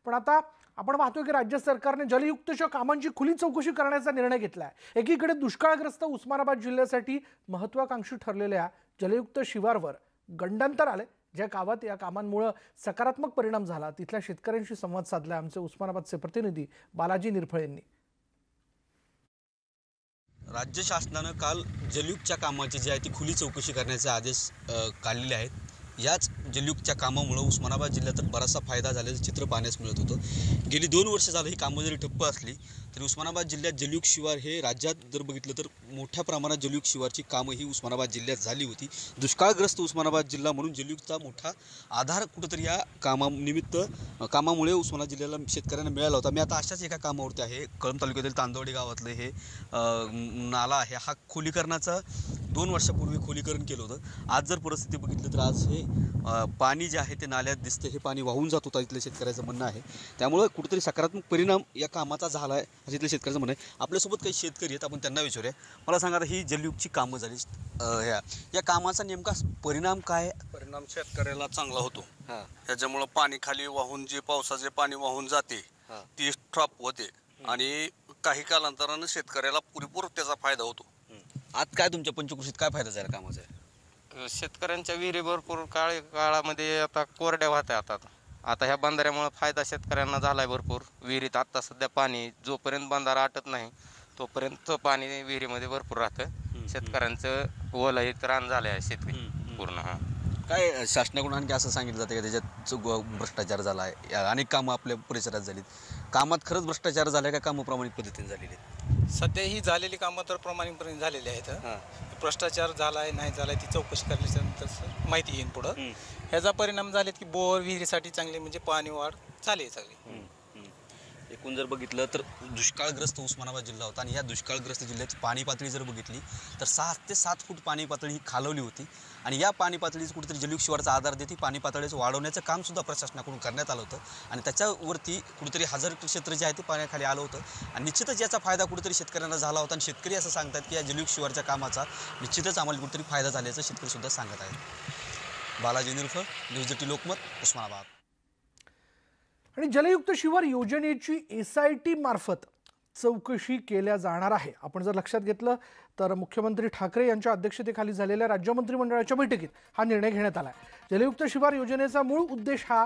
पण आता आपण पाहतोय की राज्य सरकारने जलयुक्तच्या कामांची खुली चौकशी करण्याचा निर्णय घेतला आहे। एकीकडे दुष्काळग्रस्त उस्मानाबाद जिल्ह्यासाठी महत्त्वाकांक्षी ठरलेल्या जलयुक्त शिवारवर गंडांतर आले। ज्या गावात या कामांमुळे सकारात्मक परिणाम झाला तिथल्या शेतकऱ्यांशी संवाद साधला आमचे उस्मानाबादचे प्रतिनिधी बालाजी निरफळे यांनी। राज्य शासनाने काल जलयुक्तच्या कामाची जी आहे ती खुली चौकशी करण्याचे आदेश काढलेले आहेत। याच जलयुक्तच्या कामामुळे उस्मानाबाद जिल्ह्यात बराचसा फायदा झाल्याचं चित्र पाहण्यास मिळत होतं। गेली 2 वर्ष झालं ही कामं जरी ठप्प असली तरी उस्मानाबाद जिल्ह्यात जलयुक्त शिवार हे राज्यात जर बघितलं तर मोठ्या प्रमाणात जलयुक्त शिवारची कामं ही उस्मानाबाद जिल्ह्यात झाली होती। दुष्काळग्रस्त उस्मानाबाद जिल्हा म्हणून जलयुक्तचा मोठा आधार कुठेतरी या कामामुळे उस्मानाबाद जिल्ह्याला शेतकऱ्यांना मिळाला होता। मी आता अशाच एका कामावरती आहे। कळंब तालुक्यातील तांदवडी गावातले हे नाला आहे, हा खोलीकरणाचा 2 वर्षापूर्वी खोलीकरण केलं होतं। आज जर परिस्थिती बघितली तर आज हे पाणी जे आहे ते नाल्यात दिसतं, हे पाणी वाहून जात होतं इथल्या शेतकऱ्याचं म्हणणं आहे। त्यामुळे कुठेतरी सकारात्मक परिणाम या कामाचा झाला आहे असं इथल्या शेतकऱ्याचं म्हणणं आहे। आपल्यासोबत काही शेतकरी आहेत, आपण त्यांना विचारूया। मला सांगा, ही जलयुक्तची कामं झाली, या कामाचा नेमका परिणाम काय? परिणाम शेतकऱ्याला चांगला होतो। त्याच्यामुळे पाणी खाली वाहून जे पावसाचे पाणी वाहून जाते ती स्टॉप होते आणि काही कालांतराने शेतकऱ्याला पुरेपूर त्याचा फायदा होतो। आज काय तुमच्या पंचकृषीत काय फायदा झाला कामाचा? शेतकऱ्यांच्या विहिरी भरपूर काळामध्ये आता कोरड्या वाहतात। आता ह्या बंधाऱ्यामुळे फायदा शेतकऱ्यांना झालाय भरपूर। विहिरीत आता सध्या पाणी जोपर्यंत बंधारा आटत नाही तोपर्यंत पाणी विहिरीमध्ये भरपूर राहतं। शेतकऱ्यांचं ओलाहित रान झालं आहे शेतकरी पूर्ण। काय शासनाकडून आणखी असं सांगितलं जातं की त्याच्यात भ्रष्टाचार झाला आहे? अनेक कामं आपल्या परिसरात झालीत, कामात खरंच भ्रष्टाचार झाला का कामं प्रामाणिक पद्धतीने झालेली आहेत? सध्या ही झालेली कामं तर प्रामाणिकपणे झालेली आहेत। भ्रष्टाचार झाला आहे नाही झाला ती चौकशी करण्याच्यानंतर माहिती येईल पुढं। ह्याचा परिणाम झाले की बोर विहिरीसाठी चांगली म्हणजे पाणी वाढ झाली सगळी। एकूण जर बघितलं तर दुष्काळग्रस्त उस्मानाबाद जिल्हा होता आणि या दुष्काळग्रस्त जिल्ह्याची पाणी पातळी जर बघितली तर 6 ते 7 फूट पाणी पातळी ही खालवली होती आणि या पाणी पातळीच कुठेतरी जलयुक्त शिवारचा आधार देते पाणी पातळीचं वाढवण्याचं काम सुद्धा प्रशासनाकडून करण्यात आलं होतं आणि त्याच्यावरती कुठेतरी 1000 क्षेत्र जे आहे ते पाण्याखाली आलं होतं आणि निश्चितच याचा फायदा कुठेतरी शेतकऱ्यांना झाला होता आणि शेतकरी असं सांगतात की या जलयुक्त शिवारच्या कामाचा निश्चितच आम्हाला कुठेतरी फायदा झाल्याचं शेतकरी सुद्धा सांगत आहेत। बालाजी निरफळ, न्यूज 18 लोकमत, उस्मानाबाद। आणि जलयुक्त शिवार योजनेची SIT मार्फत चौकशी केल्या जाणार आहे। आपण जर लक्षात घेतलं तर मुख्यमंत्री ठाकरे यांच्या अध्यक्षतेखाली झालेल्या राज्य मंत्रिमंडळाच्या बैठकीत हा निर्णय घेण्यात आला आहे। जलयुक्त शिवार योजनेचा मूळ उद्देश हा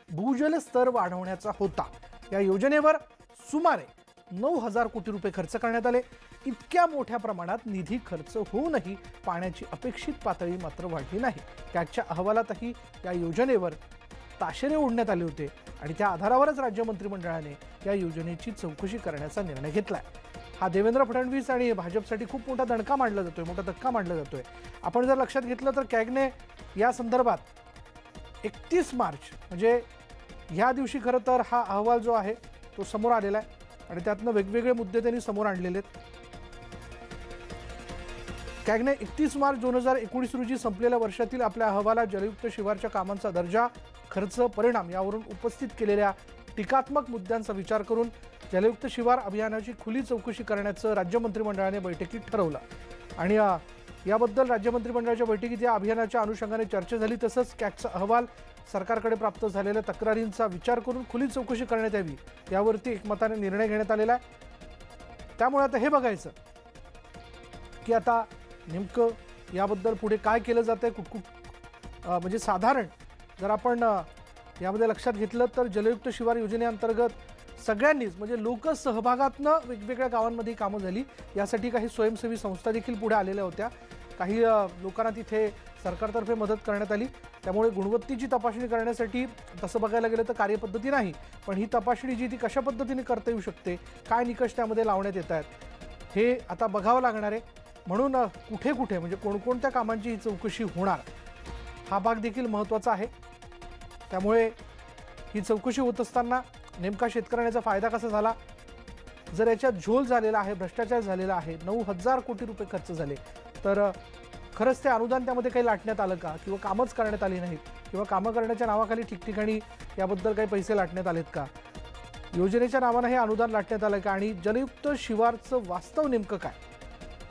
भूजल स्तर वाढवण्याचा होता। या योजनेवर सुमारे 9000 कोटी रुपये खर्च करण्यात आले। इतक्या मोठ्या प्रमाणात निधी खर्च होऊनही पाण्याची अपेक्षित पातळी मात्र वाढली नाही। त्याच्या अहवालातही या योजनेवर ताशेरे ओढण्यात आले होते आणि त्या आधारावरच राज्य मंत्रिमंडळाने या योजनेची चौकशी करण्याचा निर्णय घेतलाय। हा देवेंद्र फडणवीस आणि भाजपसाठी खूप मोठा धक्का मानला जातोय। आपण जर लक्षात घेतलं तर कॅगने या संदर्भात 31 मार्च म्हणजे ह्या दिवशी खरं तर हा अहवाल जो आहे तो समोर आलेला आहे आणि त्यातनं वेगवेगळे मुद्दे त्यांनी समोर आणलेले आहेत। कॅगने 31 मार्च 2019 रोजी संपलेल्या वर्षातील आपल्या अहवालात जलयुक्त शिवारच्या कामांचा दर्जा, खर्च, परिणाम यावरून उपस्थित केलेल्या टीकात्मक मुद्द्यांचा विचार करून जलयुक्त शिवार अभियानाची खुली चौकशी करण्याचं राज्य मंत्रिमंडळाने बैठकीत ठरवलं आणि याबद्दल राज्य मंत्रिमंडळाच्या बैठकीत या अभियानाच्या अनुषंगाने चर्चा झाली। तसंच कॅगचा अहवाल, सरकारकडे प्राप्त झालेल्या तक्रारींचा विचार करून खुली चौकशी करण्यात यावी यावरती एकमताने निर्णय घेण्यात आलेला आहे। त्यामुळे आता हे बघायचं की आता नेमकं याबद्दल पुढे काय केलं जातंय, म्हणजे साधारण जर आपण यामध्ये लक्षात घेतलं तर जलयुक्त शिवार योजनेअंतर्गत सगळ्यांनीच म्हणजे लोकसहभागातनं वेगवेगळ्या गावांमध्ये कामं झाली। यासाठी काही स्वयंसेवी संस्था देखील पुढे आलेल्या होत्या। काही लोकांना तिथे सरकारतर्फे मदत करण्यात आली। त्यामुळे गुणवत्तेची तपासणी करण्यासाठी तसं बघायला गेलं तर कार्यपद्धती नाही, पण ही तपासणी जी ती कशा पद्धतीने करता येऊ शकते, काय निकष त्यामध्ये लावण्यात येत आहेत हे आता बघावं लागणार आहे। म्हणून कुठे कुठे म्हणजे कोणकोणत्या कामांची ही चौकशी होणार हा भाग देखील महत्त्वाचा आहे। त्यामुळे ही चौकशी होत असताना नेमका शेतकऱ्यांचा फायदा कसा झाला, जर याच्यात झोल झालेला आहे, भ्रष्टाचार झालेला आहे, 9000 कोटी रुपये खर्च झाले तर खरंच ते अनुदान त्यामध्ये काही लाटण्यात आलं का, किंवा कामच करण्यात आली नाहीत, किंवा कामं करण्याच्या नावाखाली ठिकठिकाणी याबद्दल काही पैसे लाटण्यात आलेत का, योजनेच्या नावानं हे अनुदान लाटण्यात आलं का, आणि जलयुक्त शिवारचं वास्तव नेमकं काय।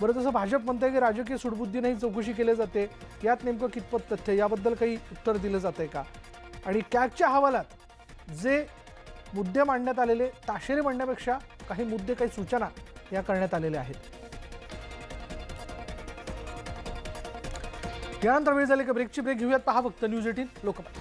बरं, तसं भाजप म्हणते की राजकीय सुडबुद्धीने चौकशी केली जाते, यात नेमकं कितपत तथ्य, याबद्दल काही उत्तर दिलं जातंय का। आणि कॅगच्या अहवालात जे मुद्दे मांडण्यात आलेले ताशेरे म्हणण्यापेक्षा काही मुद्दे, काही सूचना या करण्यात आलेल्या आहेत. यानंतर वेळ झाली का ब्रेकची. ब्रेक घेऊयात. पहा फक्त न्यूज 18 लोकमत.